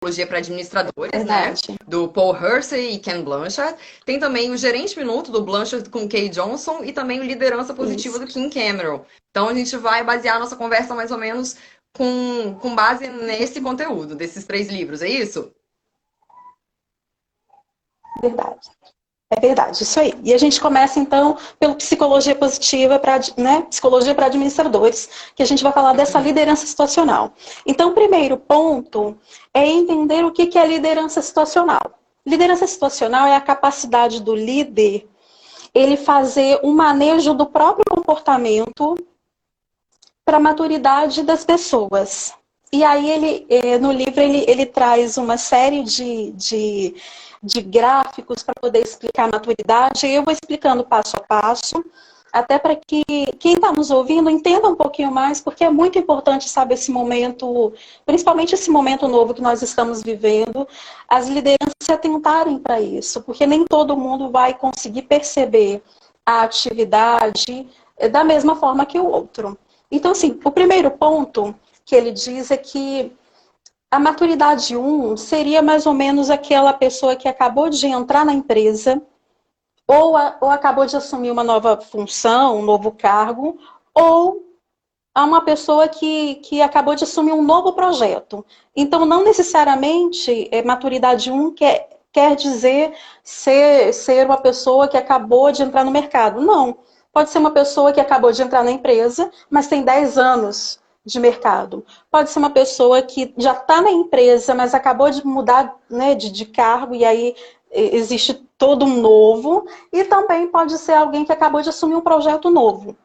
Psicologia para Administradores, né? Verdade. Do Paul Hersey e Ken Blanchard. Tem também o Gerente Minuto, do Blanchard com Kay Johnson. E também o Liderança Positiva, Isso. do Kim Cameron. Então, a gente vai basear a nossa conversa mais ou menos com base nesse conteúdo, desses 3 livros, é isso? Verdade. É verdade, isso aí. E a gente começa, então, pelo Psicologia Positiva, né, Psicologia para Administradores, que a gente vai falar dessa liderança situacional. Então, o primeiro ponto é entender o que é liderança situacional. Liderança situacional é a capacidade do líder ele fazer um manejo do próprio comportamento para a maturidade das pessoas. E aí, no livro, ele traz uma série de gráficos para poder explicar a maturidade. E eu vou explicando passo a passo, até para que quem está nos ouvindo entenda um pouquinho mais, porque é muito importante, sabe, esse momento, principalmente esse momento novo que nós estamos vivendo, as lideranças se atentarem para isso, porque nem todo mundo vai conseguir perceber a atividade da mesma forma que o outro. Então, assim, o primeiro ponto que ele diz é que a maturidade 1 seria mais ou menos aquela pessoa que acabou de entrar na empresa, ou acabou de assumir uma nova função, um novo cargo, ou a uma pessoa que acabou de assumir um novo projeto. Então, não necessariamente maturidade 1 quer dizer ser uma pessoa que acabou de entrar no mercado. Não. Pode ser uma pessoa que acabou de entrar na empresa, mas tem 10 anos de mercado. Pode ser uma pessoa que já está na empresa, mas acabou de mudar, né, de cargo, e aí existe todo um novo. E também pode ser alguém que acabou de assumir um projeto novo.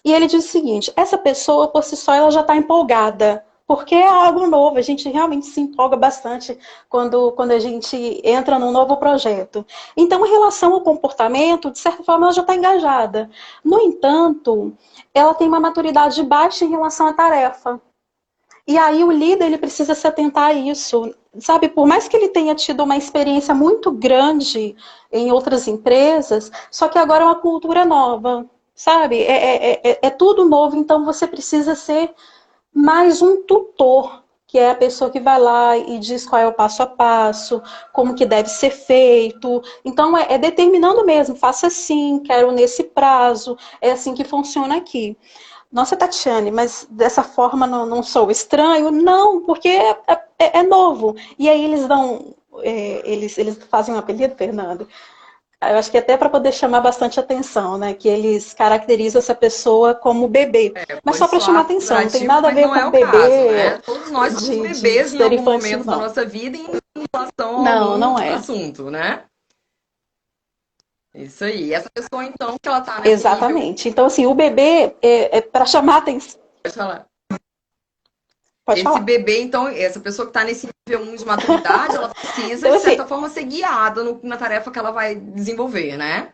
E ele diz o seguinte, essa pessoa, por si só, ela já está empolgada, porque é algo novo, a gente realmente se empolga bastante quando a gente entra num novo projeto. Então, em relação ao comportamento, de certa forma, ela já está engajada. No entanto, ela tem uma maturidade baixa em relação à tarefa. E aí o líder ele precisa se atentar a isso. Sabe, por mais que ele tenha tido uma experiência muito grande em outras empresas, só que agora é uma cultura nova. Sabe, é tudo novo, então você precisa ser mais um tutor, que é a pessoa que vai lá e diz qual é o passo a passo, como que deve ser feito. Então, é determinando mesmo, faça assim, quero nesse prazo, é assim que funciona aqui. Nossa, Tatiane, mas dessa forma não sou estranho? Não, porque é novo. E aí eles dão, eles fazem um apelido, Fernando, eu acho que até para poder chamar bastante atenção, né? Que eles caracterizam essa pessoa como bebê. Mas Pode só para chamar soar atenção, não tem pejorativo, nada a mas ver não é com o caso, né? bebê Todos nós somos de bebês em ser algum infantil, momento da não. nossa vida em relação a Não, algum não é. assunto, né? Isso aí. Essa pessoa, então, que ela tá nesse nível. Exatamente. Então, assim, o bebê é para chamar atenção. Pode falar. Pode Esse falar. bebê, então, essa pessoa que está nesse nível 1 de maturidade, ela precisa, Então, de assim, certa forma, ser guiada na tarefa que ela vai desenvolver, né?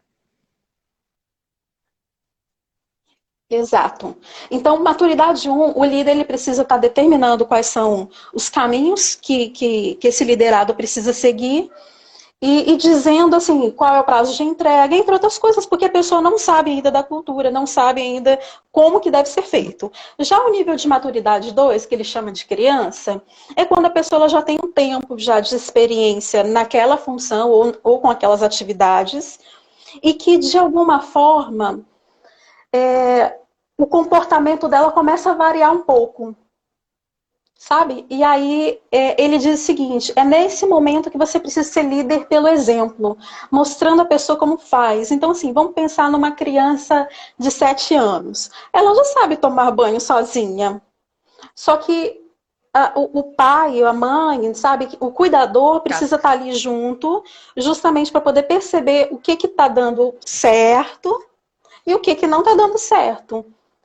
exato. Então, maturidade 1, o líder ele precisa estar determinando quais são os caminhos que esse liderado precisa seguir. E dizendo assim, qual é o prazo de entrega, entre outras coisas, porque a pessoa não sabe ainda da cultura, não sabe ainda como que deve ser feito. Já o nível de maturidade 2, que ele chama de criança, é quando a pessoa já tem um tempo já de experiência naquela função ou com aquelas atividades, e que de alguma forma o comportamento dela começa a variar um pouco. Sabe? E aí ele diz o seguinte, é nesse momento que você precisa ser líder pelo exemplo, mostrando a pessoa como faz. Então, assim, vamos pensar numa criança de 7 anos. Ela já sabe tomar banho sozinha. Só que o pai, a mãe, sabe? O cuidador precisa estar ali junto, justamente para poder perceber o que está dando certo e o que não está dando certo.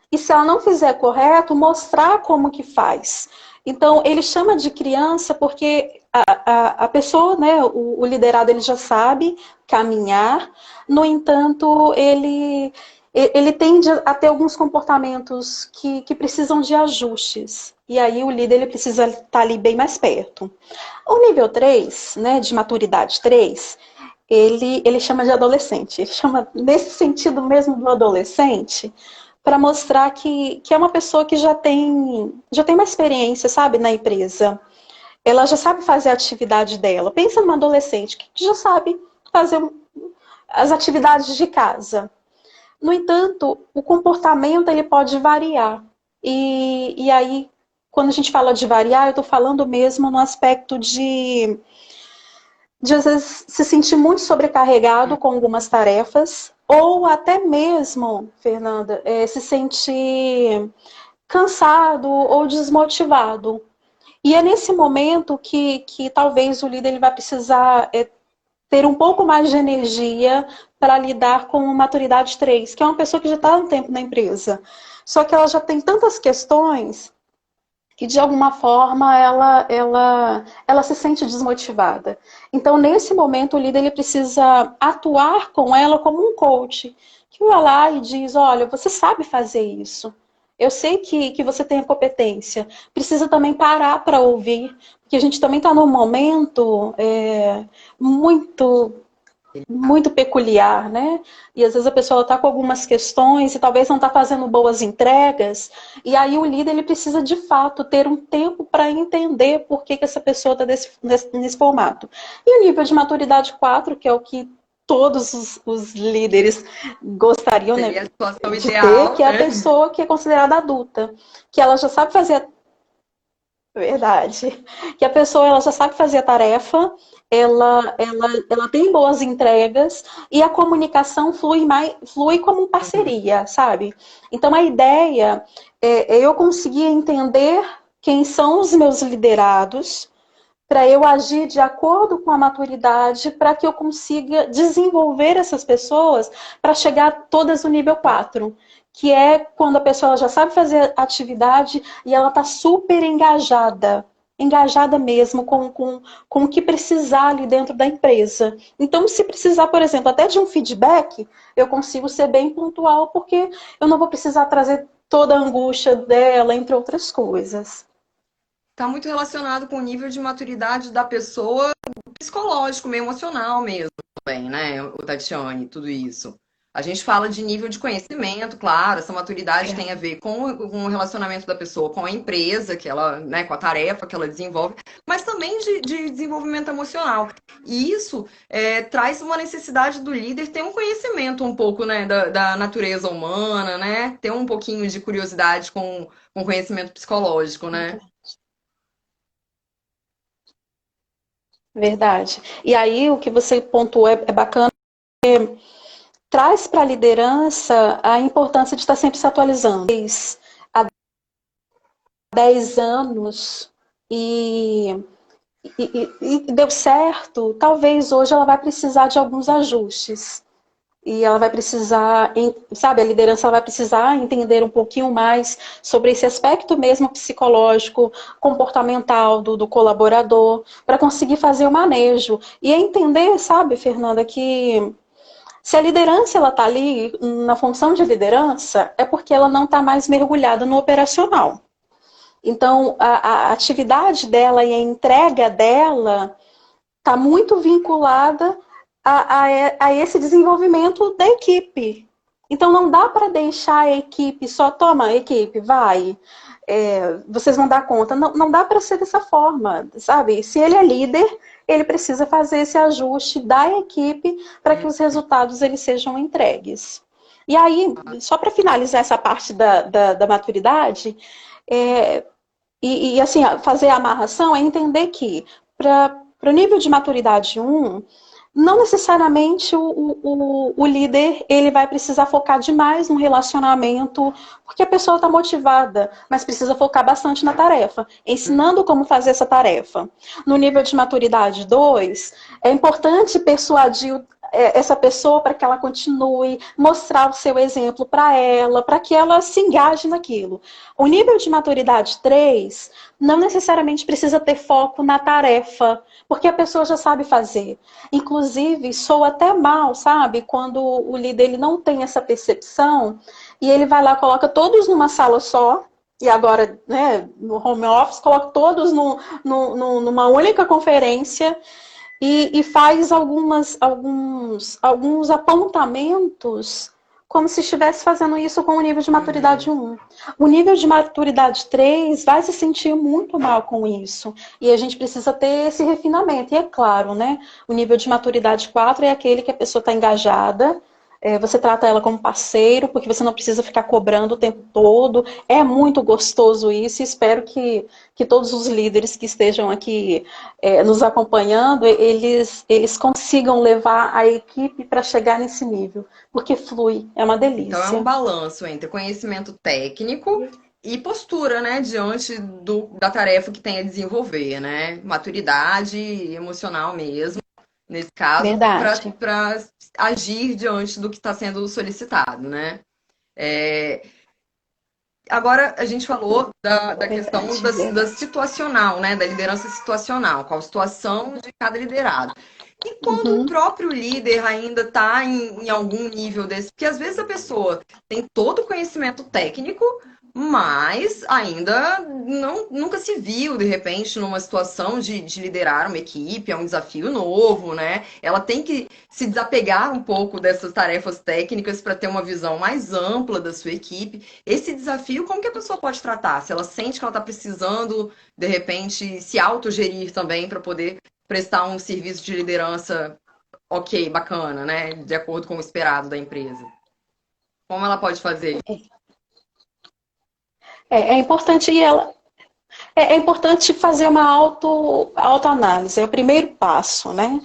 E se ela não fizer correto, mostrar como que faz. Então, ele chama de criança porque a pessoa, né, o liderado, ele já sabe caminhar, no entanto, ele tende a ter alguns comportamentos que precisam de ajustes. E aí o líder ele precisa estar ali bem mais perto. O nível 3, né, de maturidade 3, ele chama de adolescente. Ele chama nesse sentido mesmo do adolescente, para mostrar que é uma pessoa que já tem uma experiência, sabe, na empresa. ela já sabe fazer a atividade dela. Pensa numa adolescente que já sabe fazer as atividades de casa. No entanto, o comportamento ele pode variar. E aí, quando a gente fala de variar, eu estou falando mesmo no aspecto de às vezes se sentir muito sobrecarregado com algumas tarefas, ou até mesmo, Fernanda, se sentir cansado ou desmotivado. E é nesse momento que talvez o líder ele vai precisar ter um pouco mais de energia para lidar com o maturidade 3, que é uma pessoa que já está há um tempo na empresa. Só que ela já tem tantas questões que de alguma forma ela se sente desmotivada. Então, nesse momento, o líder ele precisa atuar com ela como um coach, que vai lá e diz, olha, você sabe fazer isso. Eu sei que você tem a competência. Precisa também parar para ouvir, porque a gente também está num momento muito muito peculiar, né? E às vezes a pessoa está com algumas questões e talvez não está fazendo boas entregas, e aí o líder ele precisa de fato ter um tempo para entender por que essa pessoa está nesse formato. E o nível de maturidade 4, que é o que todos os líderes gostariam, né, Seria a situação de ter, ideal, que é a né? pessoa que é considerada adulta, que ela já sabe fazer verdade. Que a pessoa ela já sabe fazer a tarefa, ela tem boas entregas e a comunicação flui como parceria, sabe? Então a ideia é eu conseguir entender quem são os meus liderados para eu agir de acordo com a maturidade, para que eu consiga desenvolver essas pessoas para chegar todas no nível 4, que é quando a pessoa já sabe fazer a atividade e ela está super engajada mesmo com o que precisar ali dentro da empresa. Então, se precisar, por exemplo, até de um feedback, eu consigo ser bem pontual, porque eu não vou precisar trazer toda a angústia dela, entre outras coisas. Está muito relacionado com o nível de maturidade da pessoa, psicológico, meio emocional mesmo, também, né, o Tatiane, tudo isso. A gente fala de nível de conhecimento, claro, essa maturidade tem a ver com o relacionamento da pessoa com a empresa, que ela, né, com a tarefa que ela desenvolve, mas também de desenvolvimento emocional. E isso traz uma necessidade do líder ter um conhecimento um pouco, né, da natureza humana, né, ter um pouquinho de curiosidade com conhecimento psicológico, né? Verdade. E aí, o que você pontuou é bacana, traz para a liderança a importância de estar sempre se atualizando. Há 10 anos e deu certo, talvez hoje ela vai precisar de alguns ajustes. E ela vai precisar, sabe, a liderança ela vai precisar entender um pouquinho mais sobre esse aspecto mesmo psicológico, comportamental do colaborador, para conseguir fazer o manejo. E entender, sabe, Fernanda, que se a liderança ela está ali na função de liderança, é porque ela não está mais mergulhada no operacional. Então, a atividade dela e a entrega dela está muito vinculada a esse desenvolvimento da equipe. Então, não dá para deixar a equipe só, toma, equipe, vai, vocês vão dar conta. Não, não dá para ser dessa forma, sabe? Se ele é líder, ele precisa fazer esse ajuste da equipe para que os resultados eles sejam entregues. E aí, só para finalizar essa parte da maturidade, assim, fazer a amarração é entender que para o nível de maturidade 1, não necessariamente o líder ele vai precisar focar demais no relacionamento, porque a pessoa está motivada, mas precisa focar bastante na tarefa, ensinando como fazer essa tarefa. No nível de maturidade 2, é importante persuadir essa pessoa para que ela continue, mostrar o seu exemplo para que ela se engaje naquilo. O nível de maturidade 3 não necessariamente precisa ter foco na tarefa, porque a pessoa já sabe fazer. Inclusive, soa até mal, sabe? Quando o líder ele não tem essa percepção e ele vai lá, coloca todos numa sala só, e agora, né, no home office, coloca todos numa única conferência e faz alguns apontamentos como se estivesse fazendo isso com o nível de maturidade 1. O nível de maturidade 3 vai se sentir muito mal com isso. E a gente precisa ter esse refinamento. E é claro, né? O nível de maturidade 4 é aquele que a pessoa está engajada, você trata ela como parceiro, porque você não precisa ficar cobrando o tempo todo. É muito gostoso isso, e espero que todos os líderes que estejam aqui nos acompanhando, eles consigam levar a equipe para chegar nesse nível, porque flui, é uma Então é um delícia. balanço entre conhecimento técnico e postura, né, diante da tarefa que tem a desenvolver, né? Maturidade emocional mesmo, nesse caso, Verdade. para agir diante do que está sendo solicitado, né? É, agora a gente falou da questão Verdade, da verdade. situacional, né? Da liderança situacional, qual a situação de cada liderado. E quando o Uhum. próprio líder ainda está em algum nível desse, porque às vezes a pessoa tem todo o conhecimento técnico, mas ainda nunca se viu, de repente, numa situação de liderar uma equipe, é um desafio novo, né? Ela tem que se desapegar um pouco dessas tarefas técnicas para ter uma visão mais ampla da sua equipe. Esse desafio, como que a pessoa pode tratar? Se ela sente que ela está precisando, de repente, se autogerir também para poder prestar um serviço de liderança ok, bacana, né? De acordo com o esperado da empresa. Como ela pode fazer? É importante é importante fazer uma autoanálise, é o primeiro passo, né?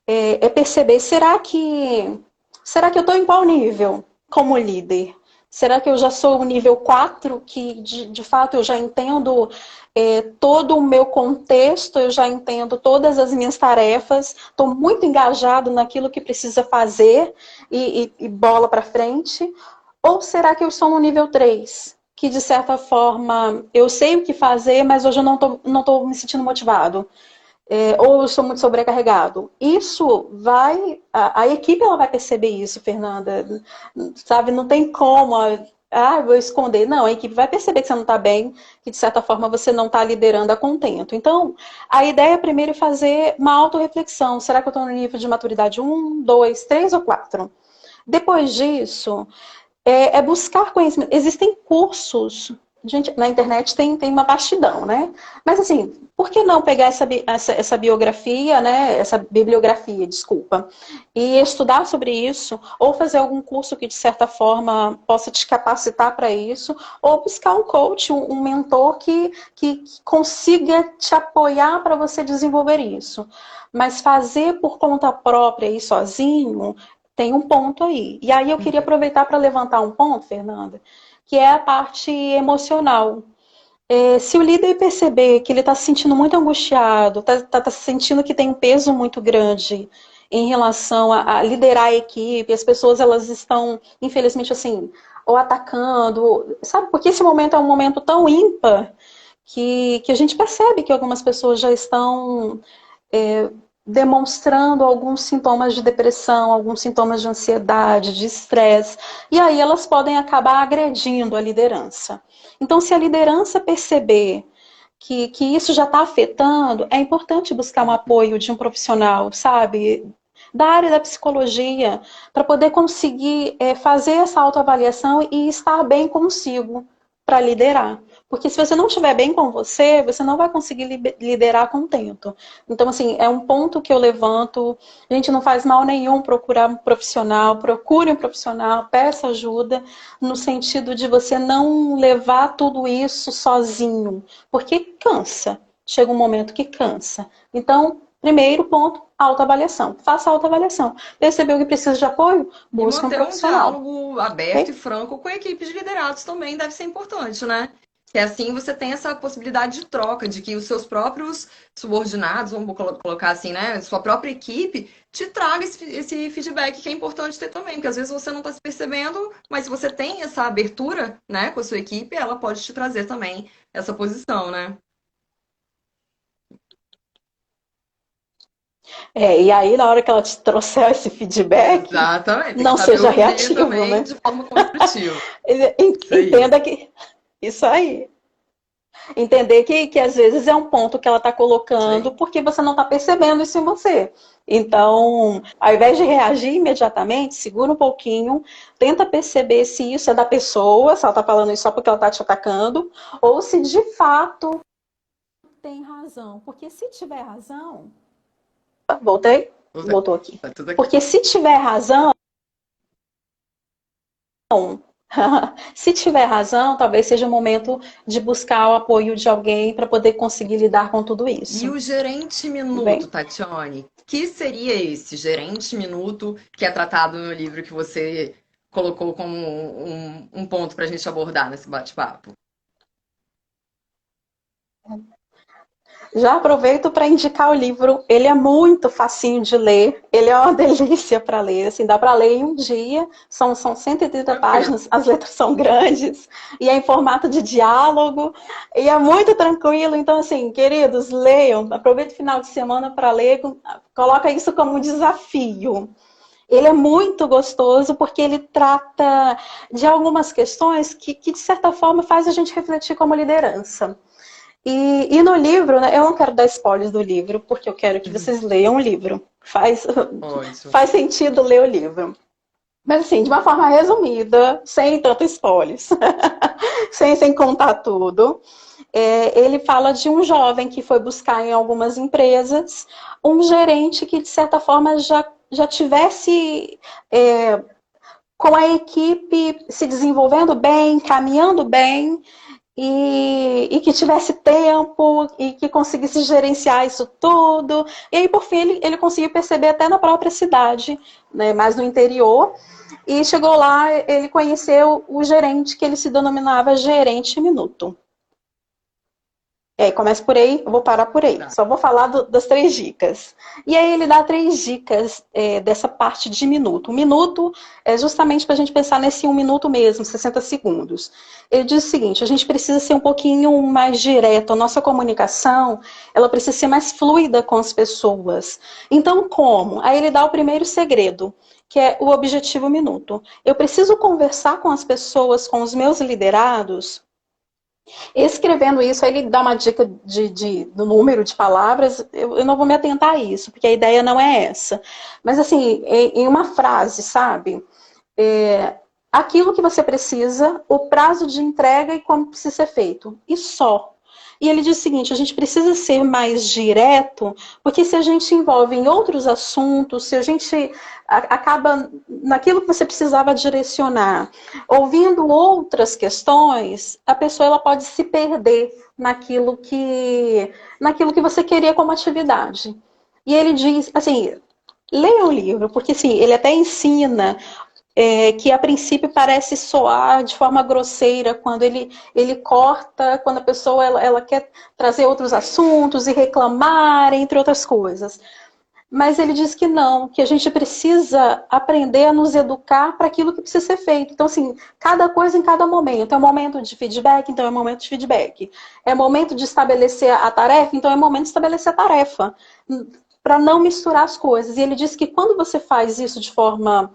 É perceber, será que eu estou em qual nível como líder? Será que eu já sou o nível 4, que de fato eu já entendo todo o meu contexto, eu já entendo todas as minhas tarefas, estou muito engajado naquilo que precisa fazer e bola para frente? Ou será que eu sou no nível 3, que de certa forma eu sei o que fazer, mas hoje eu não tô me sentindo motivado? Ou eu sou muito sobrecarregado. Isso a equipe ela vai perceber isso, Fernanda, sabe? Não tem como, vou esconder. Não, a equipe vai perceber que você não está bem, que de certa forma você não está liderando a contento. Então, a ideia é primeiro fazer uma autorreflexão. Será que eu estou no nível de maturidade 1, 2, 3 ou 4? Depois disso, buscar conhecimento. Existem cursos, gente, na internet tem uma vastidão, né? Mas assim, por que não pegar essa biografia, né? Essa bibliografia, desculpa, e estudar sobre isso, ou fazer algum curso que de certa forma possa te capacitar para isso, ou buscar um coach, um mentor que consiga te apoiar para você desenvolver isso. Mas fazer por conta própria e sozinho tem um ponto aí. E aí eu queria aproveitar para levantar um ponto, Fernanda, que é a parte emocional. Se o líder perceber que ele está se sentindo muito angustiado, está sentindo que tem um peso muito grande em relação a liderar a equipe, as pessoas elas estão, infelizmente, assim, ou atacando, sabe? Porque esse momento é um momento tão ímpar que a gente percebe que algumas pessoas já estão é, demonstrando alguns sintomas de depressão, alguns sintomas de ansiedade, de estresse, e aí elas podem acabar agredindo a liderança. Então, se a liderança perceber que isso já está afetando, é importante buscar um apoio de um profissional, sabe? Da área da psicologia, para poder conseguir fazer essa autoavaliação e estar bem consigo para liderar. Porque se você não estiver bem com você não vai conseguir liderar contento. Então, assim, é um ponto que eu levanto. A gente não faz mal nenhum procurar um profissional, procure um profissional, peça ajuda, no sentido de você não levar tudo isso sozinho, porque cansa. Chega um momento que cansa. Então, primeiro ponto, autoavaliação. Faça autoavaliação. Percebeu que precisa de apoio? E Busque um manter um profissional. diálogo aberto e Ok? franco com a equipe de liderados também deve ser importante, né? Que assim você tem essa possibilidade de troca, de que os seus próprios subordinados, vamos colocar assim, né? Sua própria equipe te traga esse feedback que é importante ter também, porque às vezes você não está se percebendo, mas se você tem essa abertura, né, com a sua equipe, ela pode te trazer também essa posição, né? E aí, na hora que ela te trouxer esse feedback, Exatamente, tem que não saber seja ouvir reativo, também né? de forma construtiva. Isso aí. Entenda que. Isso aí. Entender que às vezes é um ponto que ela está colocando Sim. porque você não está percebendo isso em você. Então, ao invés de reagir imediatamente, segura um pouquinho, tenta perceber se isso é da pessoa, se ela está falando isso só porque ela está te atacando, ou se de fato tem razão. Porque se tiver razão. Voltei? Voltou aqui. Tá tudo aqui. Porque se tiver razão, se tiver razão, talvez seja o momento de buscar o apoio de alguém para poder conseguir lidar com tudo E isso. o gerente minuto, Bem, Tatiane? Que seria esse gerente minuto que é tratado no livro que você colocou como um ponto para a gente abordar nesse bate-papo? já aproveito para indicar o livro. Ele é muito facinho de ler. Ele é uma delícia para ler. Assim, dá para ler em um dia. São 130 Tranquilo. páginas. As letras são grandes. E é em formato de diálogo. E é muito tranquilo. Então, assim, queridos, leiam. Aproveite o final de semana para ler. Coloca isso como um desafio. Ele é muito gostoso porque ele trata de algumas questões que de certa forma, faz a gente refletir como liderança. E no livro, né, eu não quero dar spoilers do livro, porque eu quero que vocês leiam o livro. Ótimo. Faz sentido ler o livro. Mas assim, de uma forma resumida, sem tanto spoilers, sem contar tudo, ele fala de um jovem que foi buscar em algumas empresas um gerente que, de certa forma, já tivesse com a equipe se desenvolvendo bem, caminhando bem, e que tivesse tempo e que conseguisse gerenciar isso tudo. E aí, por fim, ele conseguiu perceber até na própria cidade, né, mais no interior. E chegou lá, ele conheceu o gerente, que ele se denominava gerente minuto. E aí, começa por aí, eu vou parar por aí. Tá. Só vou falar das 3 dicas. E aí ele dá 3 dicas dessa parte de minuto. O minuto é justamente para a gente pensar nesse 1 minuto mesmo, 60 segundos. Ele diz o seguinte, a gente precisa ser um pouquinho mais direto. A nossa comunicação, ela precisa ser mais fluida com as pessoas. Então, como? Aí ele dá o primeiro segredo, que é o objetivo minuto. Eu preciso conversar com as pessoas, com os meus liderados. Escrevendo isso, ele dá uma dica do número de palavras, eu não vou me atentar a isso, porque a ideia não é essa. Mas assim, em uma frase, sabe? Aquilo que você precisa, o prazo de entrega e como precisa ser feito. E só. E ele diz o seguinte, a gente precisa ser mais direto, porque se a gente envolve em outros assuntos, se a gente acaba naquilo que você precisava direcionar, ouvindo outras questões, a pessoa ela pode se perder naquilo que você queria como atividade. E ele diz, assim, leia o livro, porque assim, ele até ensina que a princípio parece soar de forma grosseira quando ele corta, quando a pessoa ela quer trazer outros assuntos e reclamar, entre outras coisas. Mas ele diz que não, que a gente precisa aprender a nos educar para aquilo que precisa ser feito. Então, assim, cada coisa em cada momento. É um momento de feedback, então é um momento de feedback. É momento de estabelecer a tarefa, então é momento de estabelecer a tarefa. Para não misturar as coisas. E ele diz que quando você faz isso de forma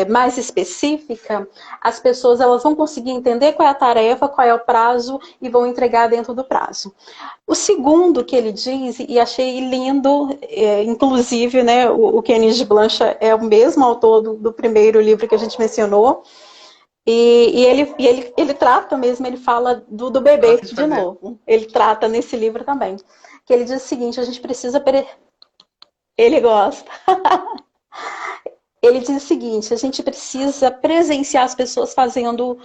mais específica, as pessoas elas vão conseguir entender qual é a tarefa, qual é o prazo e vão entregar dentro do prazo. O segundo que ele diz, e achei lindo, inclusive, né, o Kennedy Blanchard é o mesmo autor do primeiro livro que a gente mencionou, e ele trata mesmo, ele fala do bebê Gosto de de fazer. novo. Ele trata nesse livro também. Que ele diz o seguinte, a gente precisa... Ele gosta. Ele diz o seguinte, a gente precisa presenciar as pessoas fazendo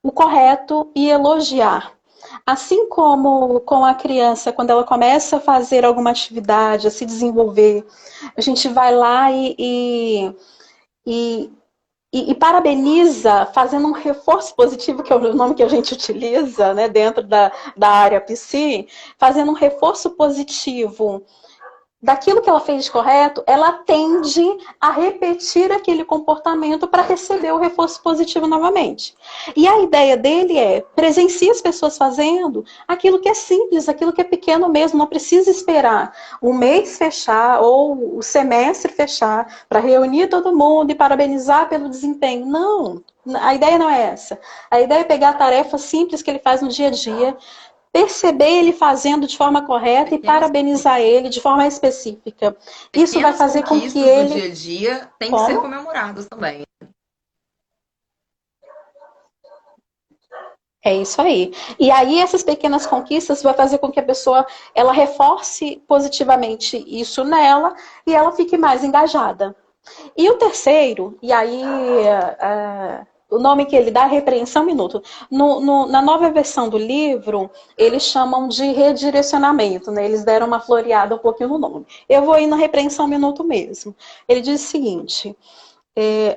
o correto e elogiar. Assim como com a criança, quando ela começa a fazer alguma atividade, a se desenvolver, a gente vai lá e parabeniza, fazendo um reforço positivo, que é o nome que a gente utiliza, né, dentro da área psi, fazendo um reforço positivo daquilo que ela fez de correto, ela tende a repetir aquele comportamento para receber o reforço positivo novamente. E a ideia dele é presencie as pessoas fazendo aquilo que é simples, aquilo que é pequeno mesmo, não precisa esperar o mês fechar ou o semestre fechar para reunir todo mundo e parabenizar pelo desempenho. Não, a ideia não é essa. A ideia é pegar a tarefa simples que ele faz no dia a dia, perceber ele fazendo de forma correta e parabenizar ele de forma específica. Isso vai fazer com que ele... do dia a dia tem que ser comemoradas também. É isso aí. E aí essas pequenas conquistas vai fazer com que a pessoa ela reforce positivamente isso nela e ela fique mais engajada. E o terceiro, e aí o nome que ele dá é repreensão minuto. Na nova versão do livro, eles chamam de redirecionamento, né? Eles deram uma floreada um pouquinho no nome. Eu vou ir na repreensão minuto mesmo. Ele diz o seguinte: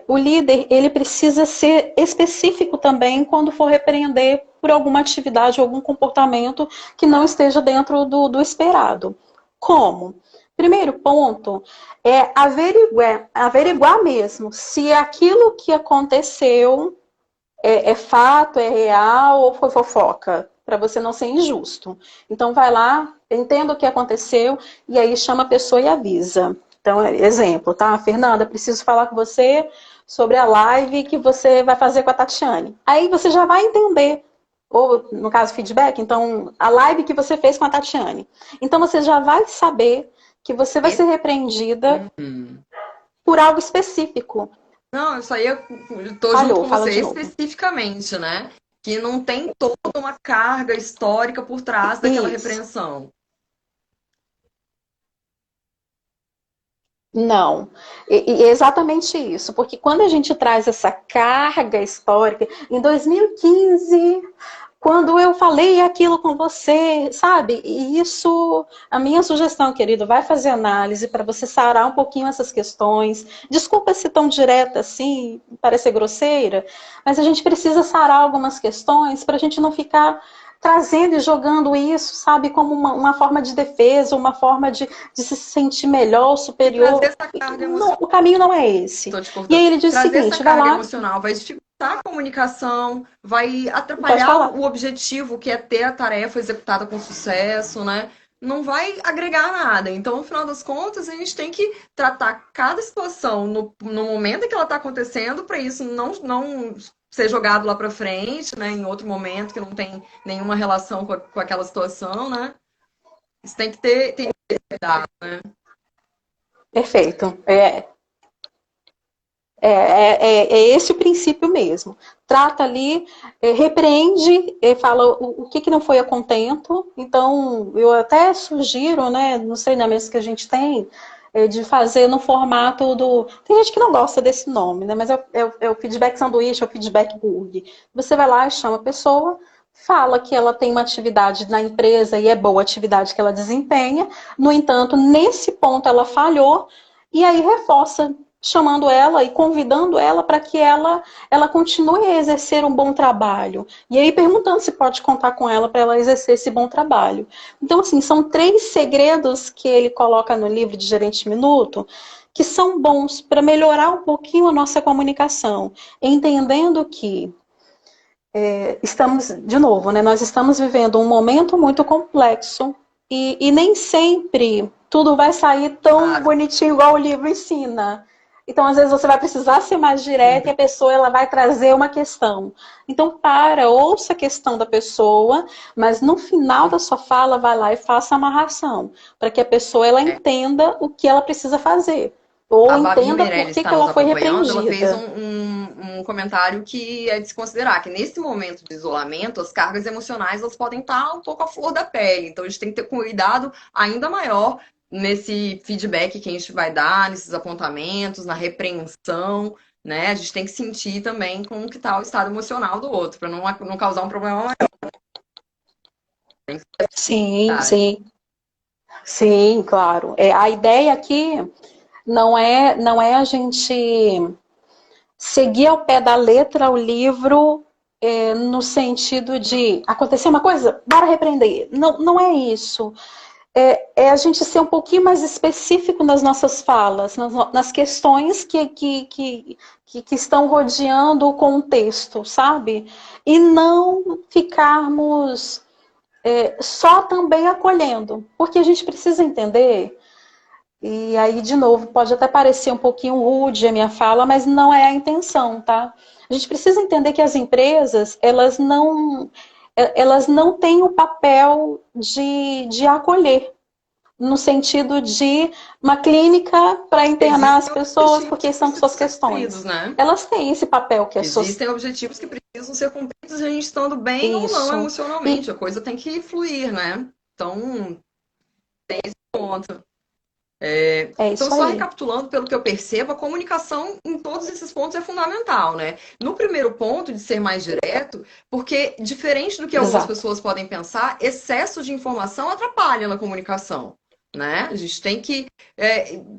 o líder ele precisa ser específico também quando for repreender por alguma atividade ou algum comportamento que não esteja dentro do esperado. Como? Primeiro ponto é averiguar mesmo se aquilo que aconteceu é fato, é real ou foi fofoca, para você não ser injusto. Então vai lá, entenda o que aconteceu e aí chama a pessoa e avisa. Então, exemplo, tá? Fernanda, preciso falar com você sobre a live que você vai fazer com a Tatiane. Aí você já vai entender, ou no caso feedback, então a live que você fez com a Tatiane. Então você já vai saber que você vai ser repreendida por algo específico. Não, isso aí eu tô junto com você especificamente, né? Que não tem toda uma carga histórica por trás daquela repreensão. Não, e exatamente isso, porque quando a gente traz essa carga histórica, em 2015, quando eu falei aquilo com você, sabe? E isso, a minha sugestão, querido, vai fazer análise para você sarar um pouquinho essas questões. Desculpa ser tão direta assim, parecer grosseira, mas a gente precisa sarar algumas questões para a gente não ficar trazendo e jogando isso, sabe, como uma forma de defesa, uma forma de se sentir melhor, superior. Não, o caminho não é esse. E aí ele diz o seguinte, vai lá... emocional vai dificultar a comunicação, vai atrapalhar o objetivo, que é ter a tarefa executada com sucesso, né? Não vai agregar nada. Então, no final das contas, a gente tem que tratar cada situação no momento em que ela está acontecendo, para isso não ser jogado lá para frente, né, em outro momento que não tem nenhuma relação com aquela situação, né? Isso tem que ter cuidado, né? Perfeito. É esse o princípio mesmo. Trata ali, repreende, fala o que não foi a contento. Então, eu até sugiro, né, nos treinamentos que a gente tem, de fazer no formato do... Tem gente que não gosta desse nome, né? Mas é o feedback sanduíche, é o feedback burger. Você vai lá e chama a pessoa, fala que ela tem uma atividade na empresa e é boa a atividade que ela desempenha. No entanto, nesse ponto ela falhou e aí reforça, chamando ela e convidando ela para que ela continue a exercer um bom trabalho. E aí perguntando se pode contar com ela para ela exercer esse bom trabalho. Então, assim, são 3 segredos que ele coloca no livro de Gerente Minuto que são bons para melhorar um pouquinho a nossa comunicação, entendendo que estamos, de novo, né, nós estamos vivendo um momento muito complexo e nem sempre tudo vai sair tão bonitinho igual o livro ensina. Então, às vezes, você vai precisar ser mais direta e a pessoa ela vai trazer uma questão. Então, ouça a questão da pessoa, mas no final da sua fala, vai lá e faça a amarração, para que a pessoa ela entenda o que ela precisa fazer. Ou entenda por que ela foi repreendida. Ela fez um comentário que é de se considerar que nesse momento de isolamento, as cargas emocionais elas podem estar um pouco à flor da pele. Então, a gente tem que ter cuidado ainda maior nesse feedback que a gente vai dar, nesses apontamentos, na repreensão, né? A gente tem que sentir também como que está o estado emocional do outro, para não causar um problema maior. Sim, claro. A ideia aqui não é a gente seguir ao pé da letra o livro no sentido de acontecer uma coisa, bora repreender. Não é isso. É a gente ser um pouquinho mais específico nas nossas falas, nas questões que estão rodeando o contexto, sabe? E não ficarmos só também acolhendo. Porque a gente precisa entender, e aí, de novo, pode até parecer um pouquinho rude a minha fala, mas não é a intenção, tá? A gente precisa entender que as empresas, elas elas não têm o papel de acolher, no sentido de uma clínica para internar as Existem pessoas objetivos porque que são suas precisam ser cumpridos, questões. né? Elas têm esse papel que é social. Existem objetivos que precisam ser cumpridos, a gente estando bem ou não Isso. emocionalmente. E A coisa tem que fluir, né? Então, ponto. é Então, isso só aí. recapitulando, pelo que eu percebo, a comunicação em todos esses pontos é fundamental, né? No primeiro ponto, de ser mais direto, porque, diferente do que algumas Exato. pessoas podem pensar, excesso de informação atrapalha na comunicação, né? A gente tem que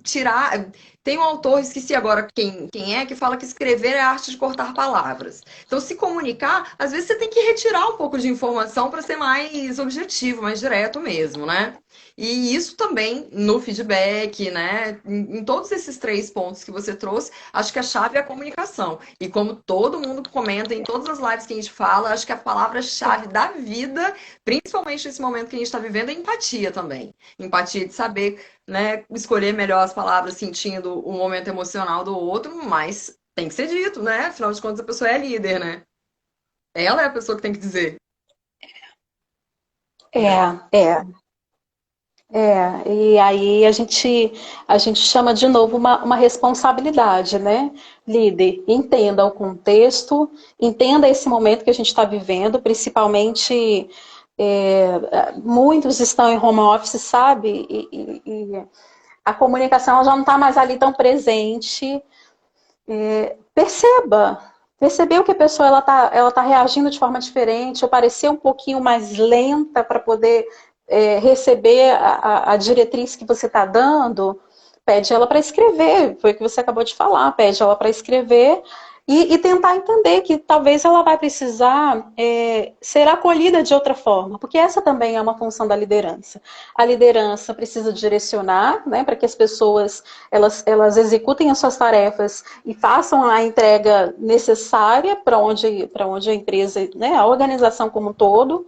tirar. Tem um autor, esqueci agora quem é, que fala que escrever é a arte de cortar palavras. Então, se comunicar, às vezes você tem que retirar um pouco de informação para ser mais objetivo, mais direto mesmo, né? E isso também no feedback, né? Em todos esses três pontos que você trouxe, acho que a chave é a comunicação. E como todo mundo comenta em todas as lives que a gente fala, acho que a palavra-chave da vida, principalmente nesse momento que a gente está vivendo, é empatia também. Empatia de saber, né, escolher melhor as palavras, sentindo o momento emocional do outro, mas tem que ser dito, né? Afinal de contas, a pessoa é líder, né? Ela é a pessoa que tem que dizer. É. E aí a gente chama de novo uma responsabilidade, né? Líder, entenda o contexto, entenda esse momento que a gente está vivendo, principalmente muitos estão em home office, sabe? E a comunicação já não está mais ali tão presente. Percebeu que a pessoa ela tá reagindo de forma diferente, ou parecer um pouquinho mais lenta para poder receber a diretriz que você está dando, pede ela para escrever, foi o que você acabou de falar, pede ela para escrever e tentar entender que talvez ela vai precisar ser acolhida de outra forma, porque essa também é uma função da liderança. A liderança precisa direcionar, né, para que as pessoas elas executem as suas tarefas e façam a entrega necessária para onde a empresa, né, a organização como um todo.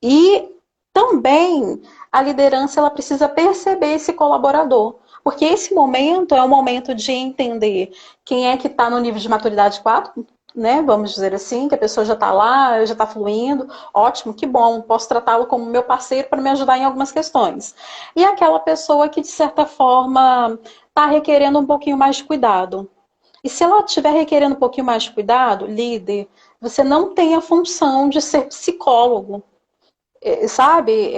E também a liderança ela precisa perceber esse colaborador, porque esse momento é o momento de entender quem é que está no nível de maturidade 4, né? Vamos dizer assim, que a pessoa já está lá, já está fluindo, ótimo, que bom, posso tratá-lo como meu parceiro para me ajudar em algumas questões. E aquela pessoa que, de certa forma, está requerendo um pouquinho mais de cuidado. E se ela estiver requerendo um pouquinho mais de cuidado, líder, você não tem a função de ser psicólogo, sabe,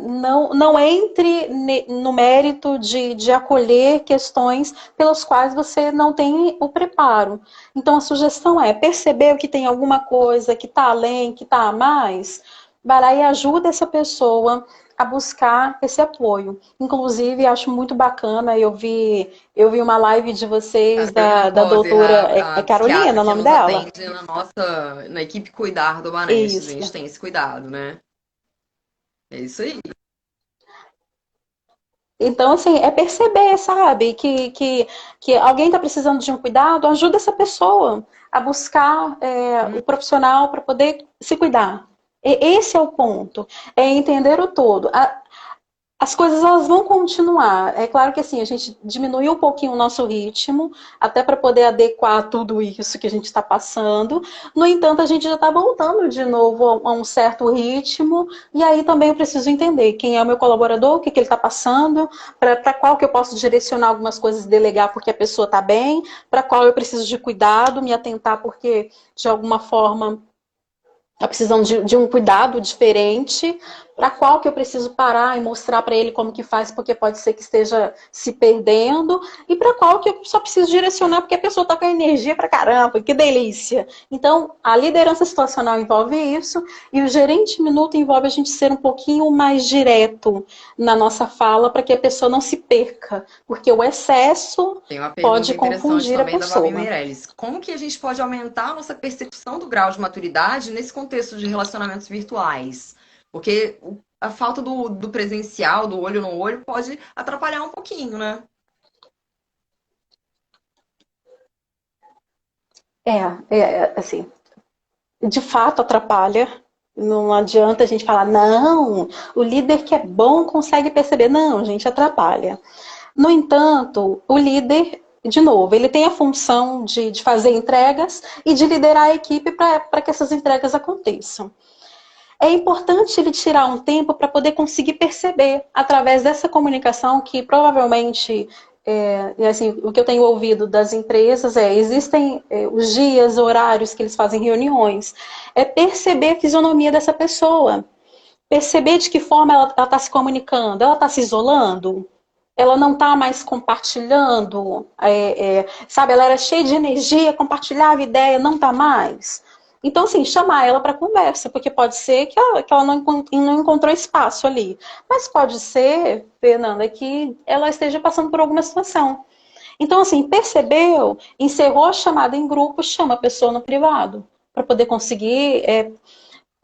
não entre no mérito de acolher questões pelas quais você não tem o preparo. Então, a sugestão é perceber que tem alguma coisa que está além, que está a mais, vai lá e ajuda essa pessoa a buscar esse apoio. Inclusive, acho muito bacana, eu vi uma live de vocês Carolina da Moser, doutora a psiquiatra Carolina, o que nome nos dela? atende na equipe Cuidar do Banestes. A gente Isso. tem esse cuidado, né? É isso aí. Então, assim, é perceber, sabe, que alguém está precisando de um cuidado, ajuda essa pessoa a buscar o profissional para poder se cuidar. Esse é o ponto, é entender o todo. As coisas elas vão continuar. É claro que assim, a gente diminuiu um pouquinho o nosso ritmo, até para poder adequar tudo isso que a gente está passando. No entanto, a gente já está voltando de novo a um certo ritmo, e aí também eu preciso entender quem é o meu colaborador, o que, que ele está passando, para qual que eu posso direcionar algumas coisas e delegar porque a pessoa está bem, para qual eu preciso de cuidado, me atentar porque de alguma forma está precisando de um cuidado diferente, para qual que eu preciso parar e mostrar para ele como que faz, porque pode ser que esteja se perdendo, e para qual que eu só preciso direcionar, porque a pessoa está com energia para caramba, que delícia. Então, a liderança situacional envolve isso, e o gerente minuto envolve a gente ser um pouquinho mais direto na nossa fala, para que a pessoa não se perca, porque o excesso Tem uma pergunta pode interessante confundir a também da Babi pessoa. Meirelles. Como que a gente pode aumentar a nossa percepção do grau de maturidade nesse contexto de relacionamentos virtuais? Porque a falta do presencial, do olho no olho, pode atrapalhar um pouquinho, né? Assim, de fato atrapalha. Não adianta a gente falar, não, o líder que é bom consegue perceber. Não, gente, atrapalha. No entanto, o líder, de novo, ele tem a função de fazer entregas e de liderar a equipe para que essas entregas aconteçam. é importante ele tirar um tempo para poder conseguir perceber, através dessa comunicação que provavelmente, assim, o que eu tenho ouvido das empresas existem os dias, horários que eles fazem reuniões, é perceber a fisionomia dessa pessoa, perceber de que forma ela está se comunicando, ela está se isolando, ela não está mais compartilhando, sabe, ela era cheia de energia, compartilhava ideia, não está mais. Então, assim, chamar ela para conversa, porque pode ser que ela não encontrou espaço ali. Mas pode ser, Fernanda, que ela esteja passando por alguma situação. Então, assim, percebeu, encerrou a chamada em grupo, chama a pessoa no privado, para poder conseguir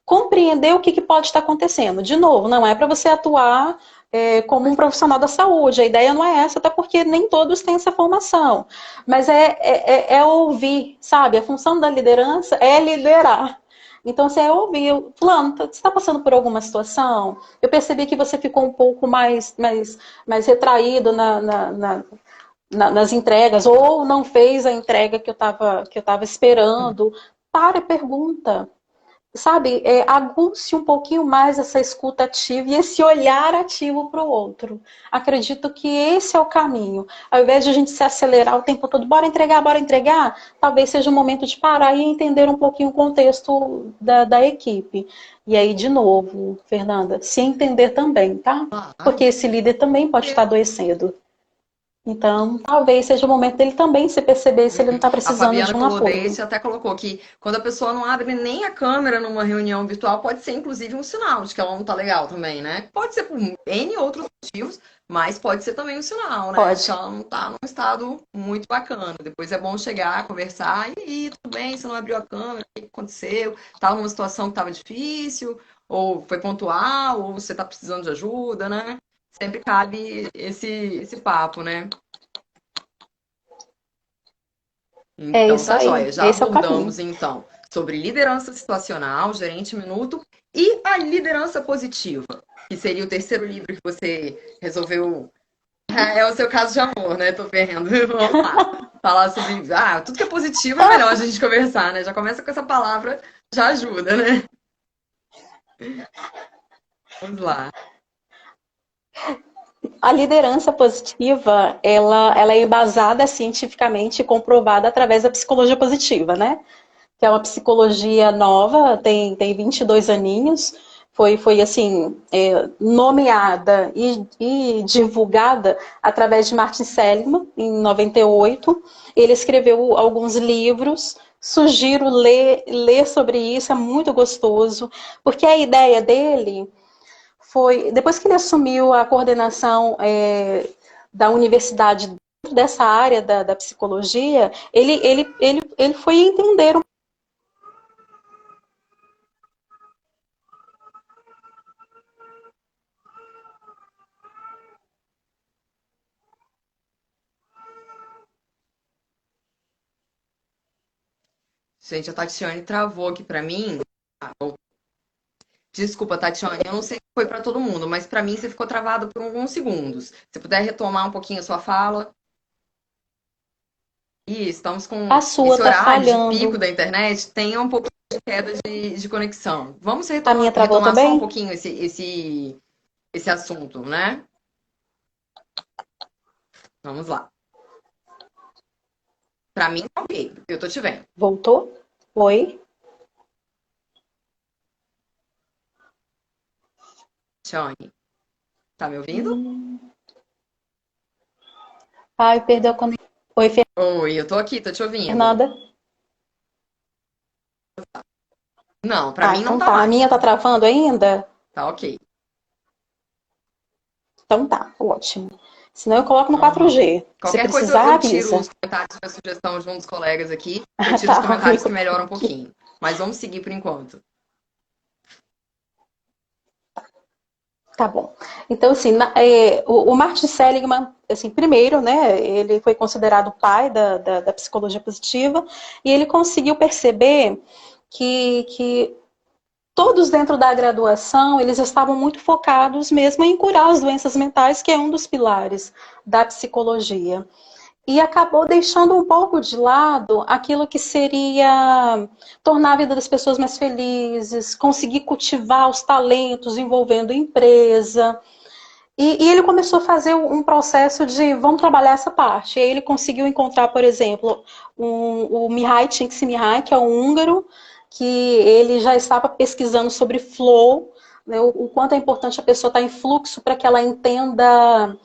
compreender o que pode estar acontecendo. De novo, não é para você atuar como um profissional da saúde, a ideia não é essa, até porque nem todos têm essa formação. Mas é ouvir, sabe? A função da liderança é liderar. Então, você ouvir, fulano, você está passando por alguma situação? Eu percebi que você ficou um pouco mais retraído nas entregas, ou não fez a entrega que eu tava esperando. Para e pergunta. Sabe, aguce um pouquinho mais essa escuta ativa e esse olhar ativo para o outro. Acredito que esse é o caminho. Ao invés de a gente se acelerar o tempo todo, bora entregar, talvez seja o momento de parar e entender um pouquinho o contexto da equipe. E aí, de novo, Fernanda, se entender também, tá? Porque esse líder também pode estar adoecendo. Então, talvez seja o momento dele também se perceber se ele não está precisando de um apoio. Você até colocou que quando a pessoa não abre nem a câmera numa reunião virtual, pode ser inclusive um sinal de que ela não está legal também, né? Pode ser por N outros motivos, mas pode ser também um sinal, né? Pode. De que ela não está num estado muito bacana. Depois é bom chegar, conversar, e aí, tudo bem, você não abriu a câmera, o que aconteceu? Estava numa situação que estava difícil, ou foi pontual, ou você está precisando de ajuda, né? Sempre cabe esse papo, né? Então, Isso tá aí. joia. Já Esse é o abordamos, caminho. então, sobre liderança situacional, gerente minuto, e a liderança positiva, que seria o terceiro livro que você resolveu. É o seu caso de amor, né? Tô vendo. Vamos lá. Falar sobre. Tudo que é positivo é melhor a gente conversar, né? Já começa com essa palavra, já ajuda, né? Vamos lá. A liderança positiva, ela é embasada cientificamente e comprovada através da psicologia positiva, né? Que é uma psicologia nova, tem 22 aninhos, foi assim, nomeada e divulgada através de Martin Seligman, em 98. Ele escreveu alguns livros, sugiro ler sobre isso, é muito gostoso, porque a ideia dele foi, depois que ele assumiu a coordenação da universidade dessa área da psicologia, ele foi entender. Gente, a Tatiane travou aqui pra mim. Desculpa, Tatiane, eu não sei se foi para todo mundo, mas para mim você ficou travado por alguns segundos. Se puder retomar um pouquinho a sua fala. E estamos com A sua esse tá horário de pico falhando. da internet, tem um pouco de queda de conexão. Vamos A minha travou retomar só um também? pouquinho esse assunto, né? Vamos lá. Para mim, ok, eu tô te vendo. Voltou? Oi? Tatiane, tá me ouvindo? Ai, perdeu a conexão. Oi, Oi, eu tô aqui, tô te ouvindo. Fernanda? Não, para mim não Então tá tá. A mais. minha tá travando ainda? Tá ok. Então tá, ótimo. Senão eu coloco no Aham. 4G. Se Qualquer coisa precisar, eu tiro avisa. os comentários da sugestão junto dos colegas aqui. Eu tiro os Tá, comentários que amigo. melhoram um pouquinho. Mas vamos seguir por enquanto. Tá bom. Então, assim, o Martin Seligman, assim, primeiro, né, ele foi considerado o pai da psicologia positiva, e ele conseguiu perceber que todos dentro da graduação, eles estavam muito focados mesmo em curar as doenças mentais, que é um dos pilares da psicologia. e acabou deixando um pouco de lado aquilo que seria tornar a vida das pessoas mais felizes, conseguir cultivar os talentos envolvendo empresa. E ele começou a fazer um processo de vamos trabalhar essa parte. E aí ele conseguiu encontrar, por exemplo, o Mihai Csikszentmihalyi, que é um húngaro, que ele já estava pesquisando sobre flow, né, o quanto é importante a pessoa estar em fluxo para que ela entenda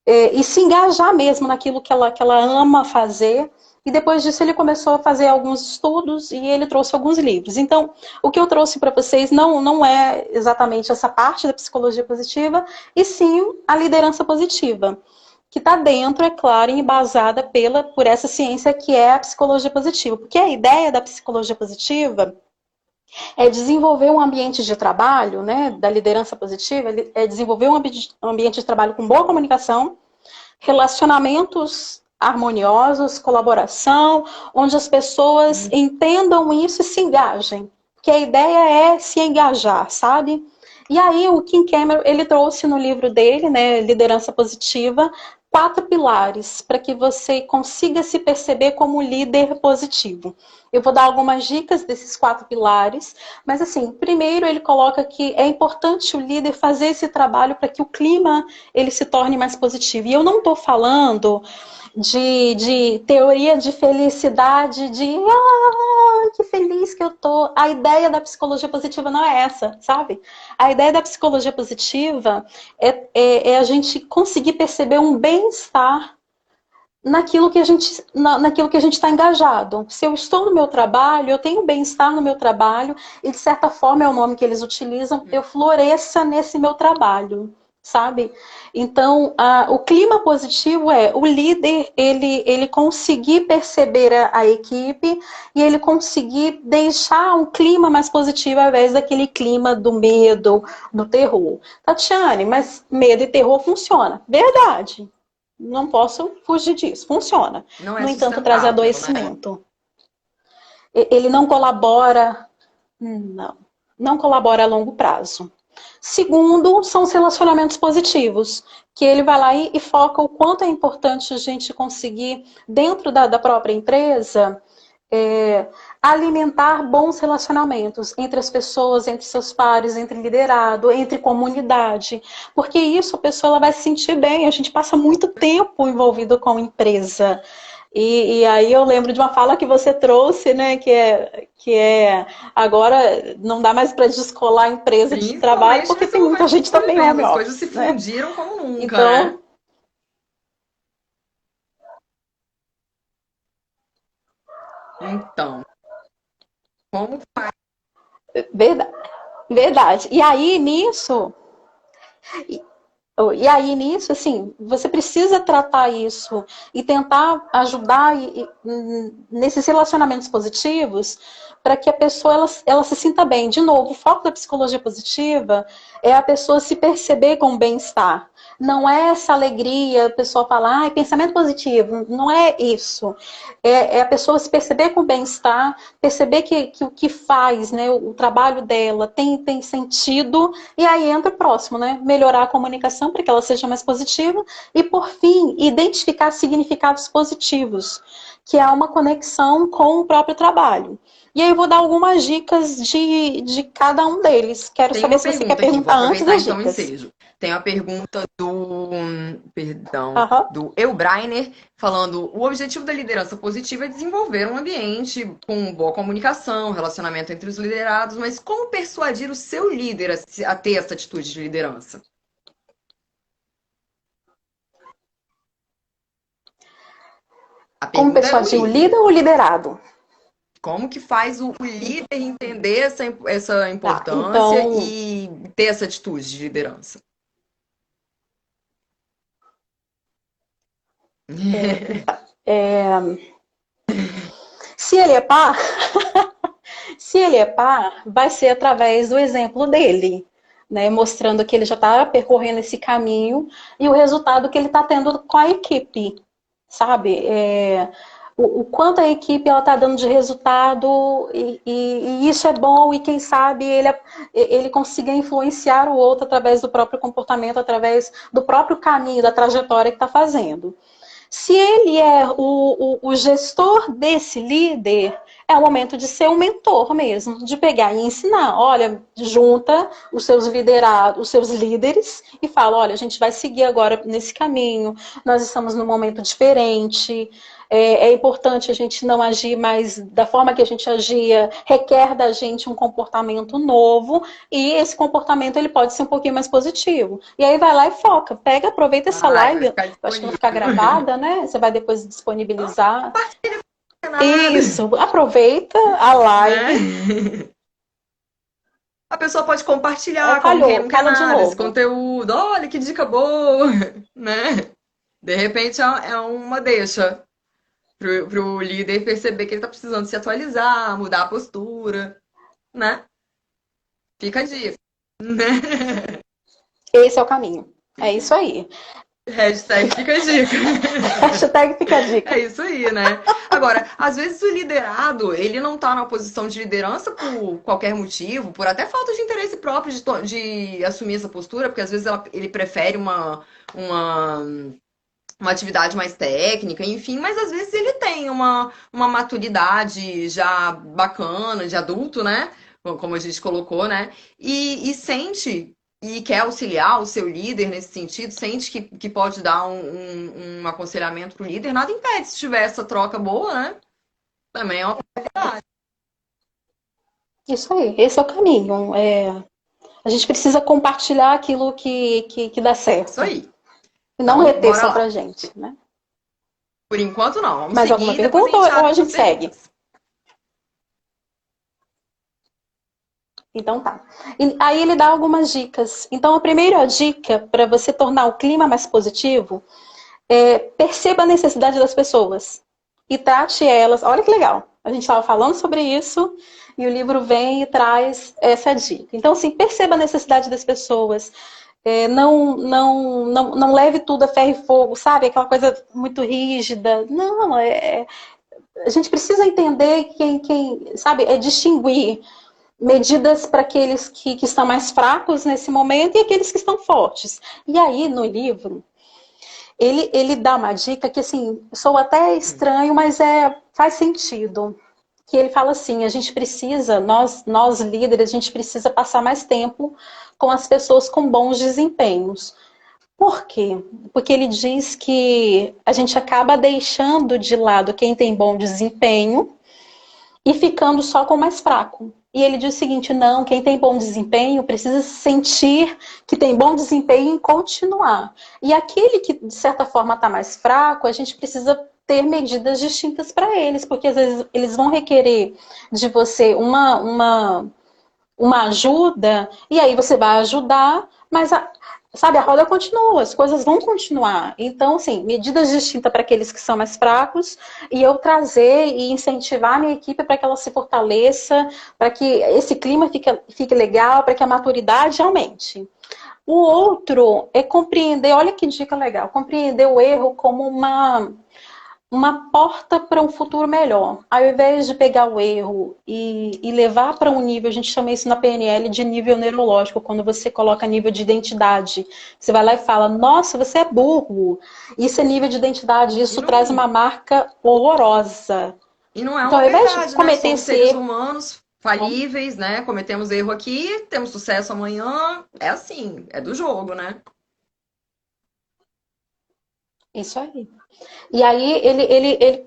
e se engajar mesmo naquilo que ela ama fazer. E depois disso ele começou a fazer alguns estudos e ele trouxe alguns livros. Então, o que eu trouxe para vocês não é exatamente essa parte da psicologia positiva, e sim a liderança positiva, que está dentro, é claro, e embasada por essa ciência que é a psicologia positiva. Porque a ideia da psicologia positiva é desenvolver um ambiente de trabalho, né, da liderança positiva, é desenvolver um ambiente de trabalho com boa comunicação, relacionamentos harmoniosos, colaboração, onde as pessoas entendam isso e se engajem. Que a ideia é se engajar, sabe? E aí o Kim Cameron, ele trouxe no livro dele, né, Liderança Positiva, 4 pilares para que você consiga se perceber como líder positivo. Eu vou dar algumas dicas desses 4 pilares, mas assim, primeiro ele coloca que é importante o líder fazer esse trabalho para que o clima ele se torne mais positivo. E eu não estou falando de teoria de felicidade, de que feliz que eu tô. A ideia da psicologia positiva não é essa, sabe? A ideia da psicologia positiva é a gente conseguir perceber um bem-estar naquilo que a gente está engajado. Se eu estou no meu trabalho, eu tenho bem-estar no meu trabalho, e de certa forma é o nome que eles utilizam, eu floresça nesse meu trabalho, sabe? Então, o clima positivo é o líder, ele conseguir perceber a equipe e ele conseguir deixar um clima mais positivo ao invés daquele clima do medo, do terror. Tatiane, mas medo e terror funciona. Verdade. Não posso fugir disso. Funciona. Não é No entanto, traz sustentável, né? adoecimento. Ele não colabora. Não colabora a longo prazo. Segundo, são os relacionamentos positivos, que ele vai lá e foca o quanto é importante a gente conseguir, dentro da própria empresa, alimentar bons relacionamentos entre as pessoas, entre seus pares, entre liderado, entre comunidade. Porque isso a pessoa ela vai se sentir bem. A gente passa muito tempo envolvido com a empresa. E aí eu lembro de uma fala que você trouxe, né, que é agora não dá mais para descolar a empresa de trabalho, porque tem muita gente também home office. As coisas se fundiram como nunca, então, né? Então, como faz? verdade. Verdade. E aí, nisso, assim, você precisa tratar isso e tentar ajudar nesses relacionamentos positivos para que a pessoa ela se sinta bem. De novo, o foco da psicologia positiva é a pessoa se perceber com bem-estar. Não é essa alegria, a pessoa falar, pensamento positivo. Não é isso. É a pessoa se perceber com bem-estar, perceber que o que faz, né, o trabalho dela tem sentido, e aí entra o próximo, né? Melhorar a comunicação para que ela seja mais positiva, e por fim, identificar significados positivos, que é uma conexão com o próprio trabalrio. E aí eu vou dar algumas dicas de cada um deles. Quero saber se você quer perguntar antes das dicas. Ensejo. Tem a pergunta Uhum. do Elbrainer, falando: o objetivo da liderança positiva é desenvolver um ambiente com boa comunicação, relacionamento entre os liderados, mas como persuadir o seu líder a ter essa atitude de liderança? Como persuadir o líder ou o liderado? Como que faz o líder entender essa importância e ter essa atitude de liderança? Se ele é par, vai ser através do exemplo dele, né? Mostrando que ele já está percorrendo esse caminho e o resultado que ele está tendo com a equipe, sabe? O quanto a equipe está dando de resultado e isso é bom, e quem sabe ele consiga influenciar o outro através do próprio comportamento, através do próprio caminho, da trajetória que está fazendo. Se ele é o gestor desse líder, é o momento de ser um mentor mesmo, de pegar e ensinar. Olha, junta os seus liderados, os seus líderes e fala, olha, a gente vai seguir agora nesse caminho, nós estamos num momento diferente, é importante a gente não agir mais da forma que a gente agia, requer da gente um comportamento novo, e esse comportamento ele pode ser um pouquinho mais positivo. E aí vai lá e foca, pega, aproveita essa Ai, vai live, eu ficar acho que vai ficar disponível. gravada, né? Você vai depois disponibilizar. Nada, Isso, aproveita a live. né? A pessoa pode compartilhar com quem Falhou, não quer fala de nada esse novo. conteúdo. Olha que dica boa, né? De repente é uma deixa pro líder perceber que ele tá precisando se atualizar, mudar a postura, né? Fica a dica, né? Esse é o caminho. É isso aí. Hashtag fica a dica. Hashtag fica a É dica. isso aí, né? Agora, às vezes o liderado, ele não tá na posição de liderança por qualquer motivo, por até falta de interesse próprio de assumir essa postura, porque às vezes ele prefere uma, uma atividade mais técnica, enfim, mas às vezes ele tem uma maturidade já bacana, de adulto, né? Como a gente colocou, né? E sente e quer auxiliar o seu líder nesse sentido, sente que pode dar um aconselhamento pro líder, nada impede se tiver essa troca boa, né? Também é uma possibilidade. Isso aí, esse é o caminho. A gente precisa compartilhar aquilo que dá Isso certo. aí. E não Então, reter bora só lá. pra gente, né? Por enquanto, não. Vamos Mais alguma seguir e depois a pergunta gente ou abre a para gente as segue? perguntas. Então tá. E aí ele dá algumas dicas. Então a primeira dica para você tornar o clima mais positivo é perceba a necessidade das pessoas e trate elas. Olha que legal. A gente estava falando sobre isso e o livro vem e traz essa dica. Então, assim, perceba a necessidade das pessoas. Não leve tudo a ferro e fogo, sabe? Aquela coisa muito rígida. Não, a gente precisa entender sabe, distinguir medidas para aqueles que estão mais fracos nesse momento e aqueles que estão fortes. E aí, no livro, ele dá uma dica que, assim, soa até estranho, mas faz sentido. Que ele fala assim, a gente precisa, nós líderes, a gente precisa passar mais tempo com as pessoas com bons desempenhos. Por quê? Porque ele diz que a gente acaba deixando de lado quem tem bom desempenho e ficando só com o mais fraco. E ele diz o seguinte, não, quem tem bom desempenho precisa sentir que tem bom desempenho e continuar. E aquele que, de certa forma, está mais fraco, a gente precisa ter medidas distintas para eles, porque às vezes eles vão requerer de você uma ajuda, e aí você vai ajudar, mas sabe, a roda continua, as coisas vão continuar. Então, assim, medidas distintas para aqueles que são mais fracos, e eu trazer e incentivar a minha equipe para que ela se fortaleça, para que esse clima fique legal, para que a maturidade aumente. O outro é compreender, olha que dica legal, compreender o erro como uma porta para um futuro melhor. Ao invés de pegar o erro e levar para um nível, a gente chama isso na PNL de nível neurológico, quando você coloca nível de identidade. Você vai lá e fala, nossa, você é burro. Isso é nível de identidade, E isso traz não, uma marca horrorosa. e não é Então, uma ao invés de verdade, né? cometer Somos esse seres erro, humanos falíveis, né? Cometemos erro aqui, temos sucesso amanhã. É assim, é do jogo, né? isso aí. E aí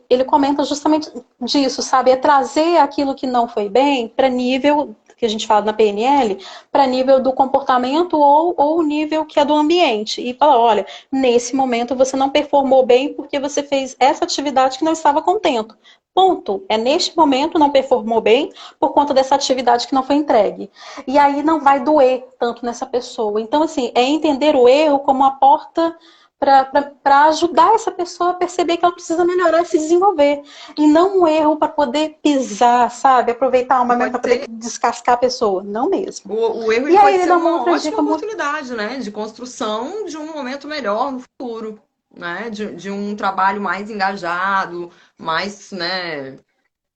ele comenta justamente disso, sabe? É trazer aquilo que não foi bem para nível, que a gente fala na PNL, para nível do comportamento ou nível que é do ambiente. E fala, olha, nesse momento você não performou bem porque você fez essa atividade que não estava contento. Ponto. É neste momento não performou bem por conta dessa atividade que não foi entregue. E aí não vai doer tanto nessa pessoa. Então, assim, é entender o erro como uma porta para ajudar essa pessoa a perceber que ela precisa melhorar e se desenvolver. E não um erro para poder pisar, sabe? Aproveitar o E momento pode para poder ser, descascar a pessoa. Não mesmo. o erro E ele aí pode ele ser dá uma uma outra ótima dica muito. oportunidade, né? De construção de um momento melhor no futuro, né? De um trabalho mais engajado, mais, né?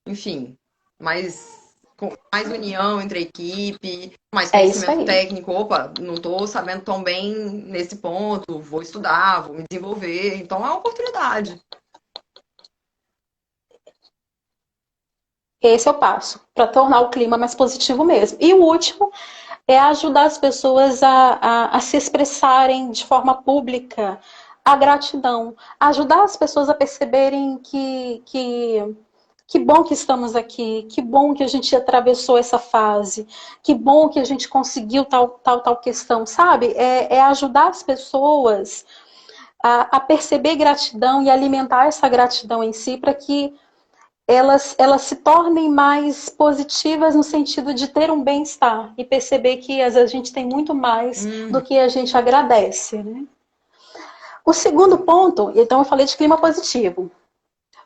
Enfim, mais com mais união entre a equipe, mais É isso conhecimento aí. técnico. Opa, não estou sabendo tão bem nesse ponto, vou estudar, vou me desenvolver. Então é uma oportunidade. Esse é o passo, para tornar o clima mais positivo mesmo. E o último é ajudar as pessoas a se expressarem de forma pública a gratidão. Ajudar as pessoas a perceberem que bom que estamos aqui, que bom que a gente atravessou essa fase, que bom que a gente conseguiu tal questão, sabe? É ajudar as pessoas a perceber gratidão e alimentar essa gratidão em si para que elas se tornem mais positivas no sentido de ter um bem-estar e perceber que às vezes a gente tem muito mais do que a gente agradece, né? O segundo ponto, então eu falei de clima positivo.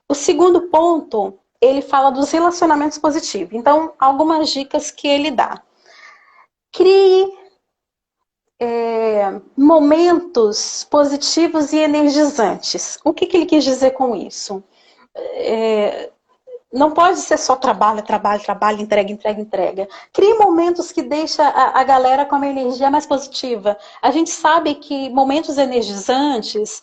O segundo ponto, ele fala dos relacionamentos positivos. Então, algumas dicas que ele dá. Crie momentos positivos e energizantes. O que ele quis dizer com isso? Não pode ser só trabalho, trabalho, trabalho, entrega, entrega, entrega. Crie momentos que deixem a galera com uma energia mais positiva. A gente sabe que momentos energizantes,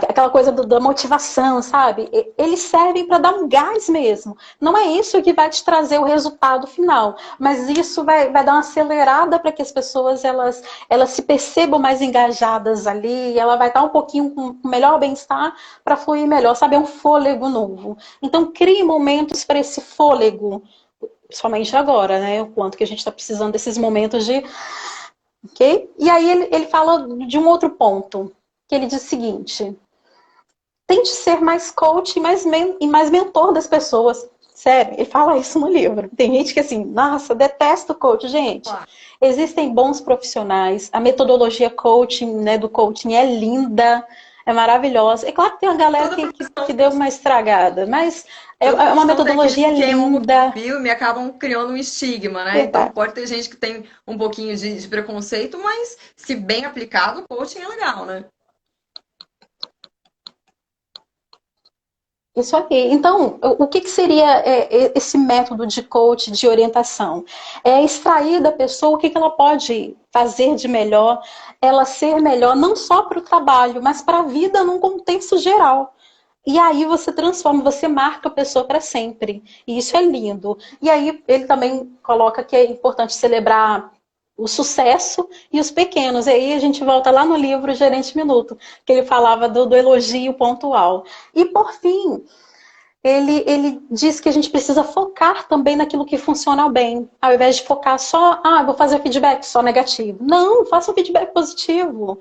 aquela coisa da motivação, sabe? Eles servem para dar um gás mesmo. Não é isso que vai te trazer o resultado final, mas isso vai dar uma acelerada para que as pessoas elas se percebam mais engajadas ali, ela vai estar um pouquinho com melhor bem-estar para fluir melhor, sabe? É um fôlego novo. Então, crie momentos para esse fôlego, principalmente agora, né? O quanto que a gente está precisando desses momentos de... Ok? E aí ele fala de um outro ponto, que ele diz o seguinte: tente ser mais coach e mais mentor das pessoas. Sério, ele fala isso no livro. Tem gente que assim, nossa, detesto coach. Gente, existem bons profissionais, a metodologia coaching, né, do coaching é linda, é maravilhosa. É claro que tem uma galera que deu uma estragada, mas é uma metodologia linda. Filme acabam criando um estigma, né? Então Verdade. pode ter gente que tem um pouquinho de preconceito, mas se bem aplicado, o coaching é legal, né? Isso aqui. Então, o que seria esse método de coach, de orientação? É extrair da pessoa o que ela pode fazer de melhor, ela ser melhor, não só para o trabalho, mas para a vida num contexto geral. E aí você transforma, você marca a pessoa para sempre. E isso é lindo. E aí ele também coloca que é importante celebrar o sucesso e os pequenos. E aí a gente volta lá no livro Gerente Minuto, que ele falava do elogio pontual. E por fim, ele diz que a gente precisa focar também naquilo que funciona bem, ao invés de focar só, vou fazer feedback só negativo. Não, faça um feedback positivo.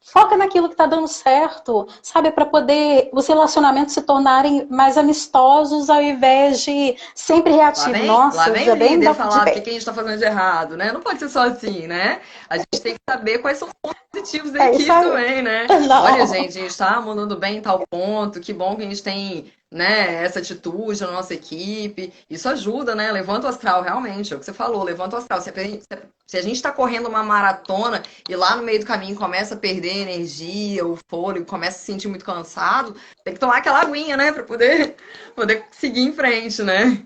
Foca naquilo que está dando certo, sabe? Para poder os relacionamentos se tornarem mais amistosos ao invés de sempre reativo. Lá vem já o bem líder dar falar o que feedback. a gente está fazendo de errado, né? Não pode ser só assim, né? A gente tem que saber quais são os pontos positivos da É isso equipe aí. também, né? Olha, Não. gente, a gente está mandando bem em tal ponto, que bom que a gente tem, né, essa atitude na nossa equipe. Isso ajuda, né? Levanta o astral, realmente, é o que você falou, levanta o astral. Se a gente está correndo uma maratona e lá no meio do caminho começa a perder energia, o fôlego, começa a se sentir muito cansado, tem que tomar aquela aguinha, né, para poder seguir em frente, né?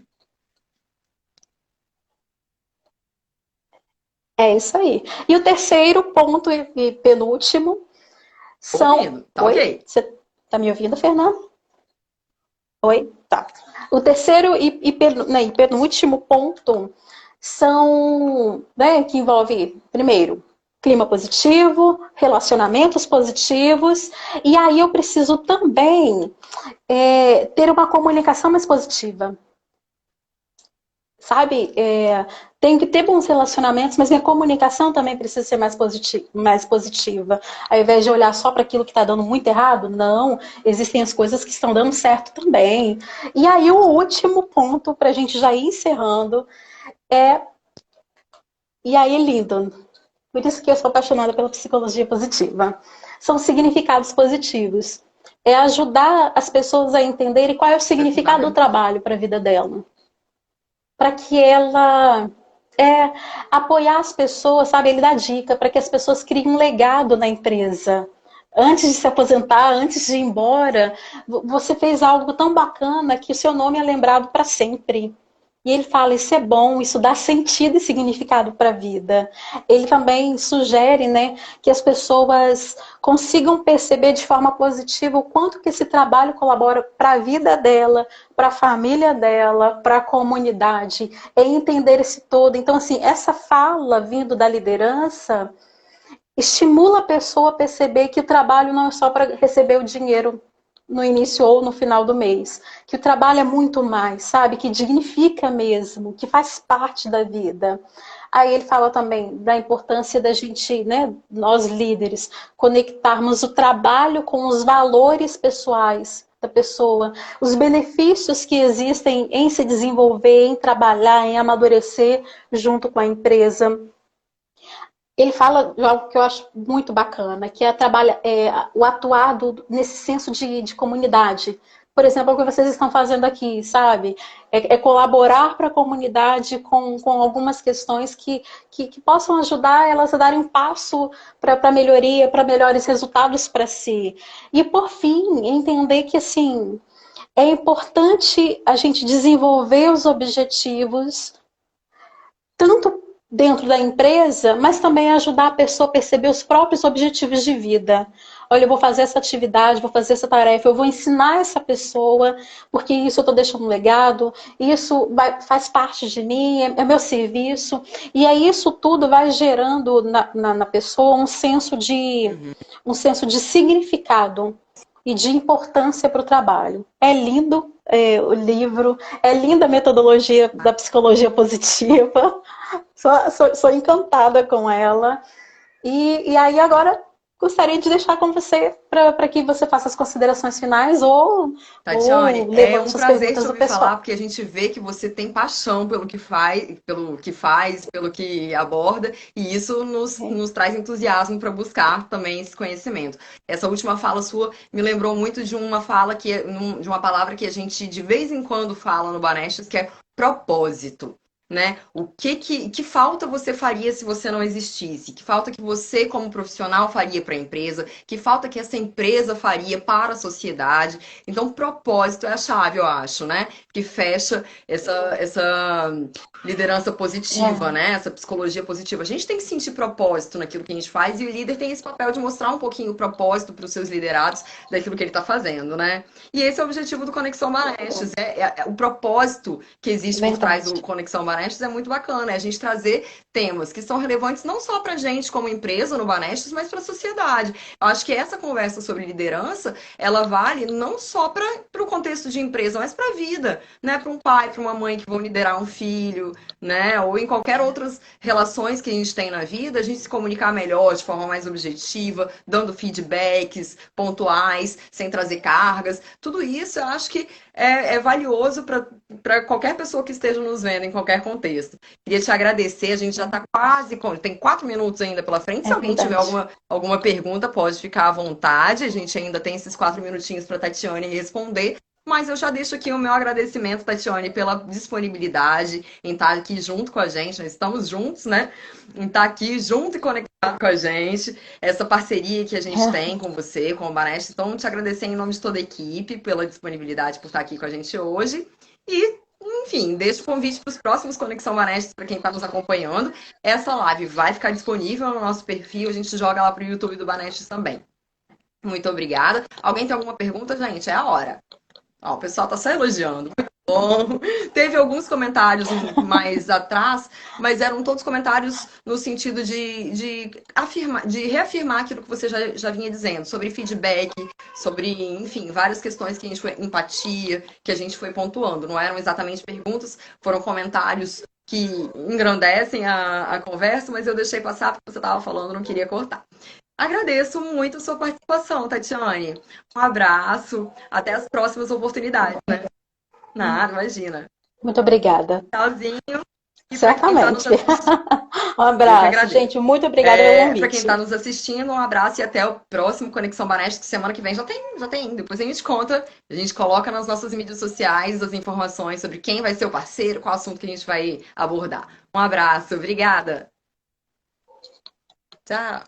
É isso aí. E o terceiro ponto e penúltimo são. Ouvindo, tá Oi? ok. Você tá me ouvindo, Fernando? Oi? Tá. O terceiro e penúltimo ponto são, né, que envolve, primeiro, clima positivo, relacionamentos positivos, e aí eu preciso também ter uma comunicação mais positiva. Sabe? Tenho que ter bons relacionamentos, mas minha comunicação também precisa ser mais positiva. Ao invés de olhar só para aquilo que está dando muito errado, não. Existem as coisas que estão dando certo também. E aí, o último ponto, para a gente já ir encerrando, é. E aí, lindo. Por isso que eu sou apaixonada pela psicologia positiva. São significados positivos. É ajudar as pessoas a entenderem qual é o significado do trabalho para a vida dela. Para que ela apoiar as pessoas, sabe? Ele dá dica para que as pessoas criem um legado na empresa. Antes de se aposentar, antes de ir embora, você fez algo tão bacana que o seu nome é lembrado para sempre. E ele fala, isso é bom, isso dá sentido e significado para a vida. Ele também sugere, né, que as pessoas consigam perceber de forma positiva o quanto que esse trabalho colabora para a vida dela, para a família dela, para a comunidade, é entender esse todo. Então, assim, essa fala vindo da liderança estimula a pessoa a perceber que o trabalho não é só para receber o dinheiro no início ou no final do mês, que o trabalho é muito mais, sabe? Que dignifica mesmo, que faz parte da vida. Aí ele fala também da importância da gente, né, nós líderes, conectarmos o trabalho com os valores pessoais da pessoa, os benefícios que existem em se desenvolver, em trabalhar, em amadurecer junto com a empresa. Ele fala de algo que eu acho muito bacana, que é, o atuar nesse senso de comunidade. Por exemplo, o que vocês estão fazendo aqui, sabe? É colaborar para a comunidade com algumas questões que possam ajudar elas a darem um passo para melhoria, para melhores resultados para si. E, por fim, entender que, assim, é importante a gente desenvolver os objetivos tanto dentro da empresa, mas também ajudar a pessoa a perceber os próprios objetivos de vida. Olha, eu vou fazer essa atividade, vou fazer essa tarefa, eu vou ensinar essa pessoa, porque isso eu estou deixando um legado, isso faz parte de mim, é meu serviço. E aí isso tudo vai gerando na pessoa um senso de significado e de importância para o trabalho. É lindo o livro, é linda a metodologia da psicologia positiva. Sou encantada com ela. E aí agora gostaria de deixar com você para que você faça as considerações finais ou Tatiane, é levante um as prazer te perguntas do ouvir falar, pessoal. porque a gente vê que você tem paixão pelo que aborda, e isso nos traz entusiasmo para buscar também esse conhecimento. Essa última fala sua me lembrou muito de uma fala de uma palavra que a gente de vez em quando fala no Banestes, que é propósito. Né? Que falta você faria se você não existisse? Que falta que você, como profissional, faria para a empresa? Que falta que essa empresa faria para a sociedade? Então, propósito é a chave, eu acho, né? Que fecha essa liderança positiva, É, né? Essa psicologia positiva. A gente tem que sentir propósito naquilo que a gente faz e o líder tem esse papel de mostrar um pouquinho o propósito para os seus liderados daquilo que ele está fazendo, né? E esse é o objetivo do Conexão Banestes. O propósito que existe por trás verdade. do Conexão Banestes é muito bacana. É a gente trazer temas que são relevantes não só para a gente como empresa no Banestes, mas para a sociedade. Eu acho que essa conversa sobre liderança, ela vale não só para o contexto de empresa, mas para a vida, né? Para um pai, para uma mãe que vão liderar um filho, né? Ou em qualquer outras relações que a gente tem na vida, a gente se comunicar melhor, de forma mais objetiva, dando feedbacks pontuais, sem trazer cargas. Tudo isso eu acho que é valioso para qualquer pessoa que esteja nos vendo em qualquer contexto. Queria te agradecer, a gente já está tem 4 minutos ainda pela frente. Se É alguém tiver verdade. alguma pergunta, pode ficar à vontade. A gente ainda tem esses 4 minutinhos para a Tatiane responder. Mas eu já deixo aqui o meu agradecimento, Tatiane, pela disponibilidade em estar aqui junto com a gente. Nós estamos juntos, né? Em estar aqui junto e conectado com a gente. Essa parceria que a gente tem com você, com o Banest. Então, te agradecer em nome de toda a equipe pela disponibilidade por estar aqui com a gente hoje. E, enfim, deixo o convite para os próximos Conexão Banest para quem está nos acompanhando. Essa live vai ficar disponível no nosso perfil. A gente joga lá para o YouTube do Banest também. Muito obrigada. Alguém tem alguma pergunta, gente? É a hora. Ó, o pessoal tá só elogiando. Muito bom. Teve alguns comentários mais atrás, mas eram todos comentários no sentido de reafirmar aquilo que você já vinha dizendo, sobre feedback, sobre, enfim, várias questões que a gente foi, empatia, que a gente foi pontuando. Não eram exatamente perguntas, foram comentários que engrandecem a conversa, mas eu deixei passar porque você estava falando, não queria cortar. Agradeço muito a sua participação, Tatiane. Um abraço, até as próximas oportunidades, né? Nada, imagina. Muito obrigada. Tchauzinho. E para quem está nos Certamente. assistindo, Um eu que abraço, agradeço. gente. Muito obrigada pelo Para quem está convite. nos assistindo, um abraço e até o próximo Conexão Banest, que semana que vem já tem. Depois a gente conta, a gente coloca nas nossas mídias sociais as informações sobre quem vai ser o parceiro, qual assunto que a gente vai abordar. Um abraço, obrigada. Tchau.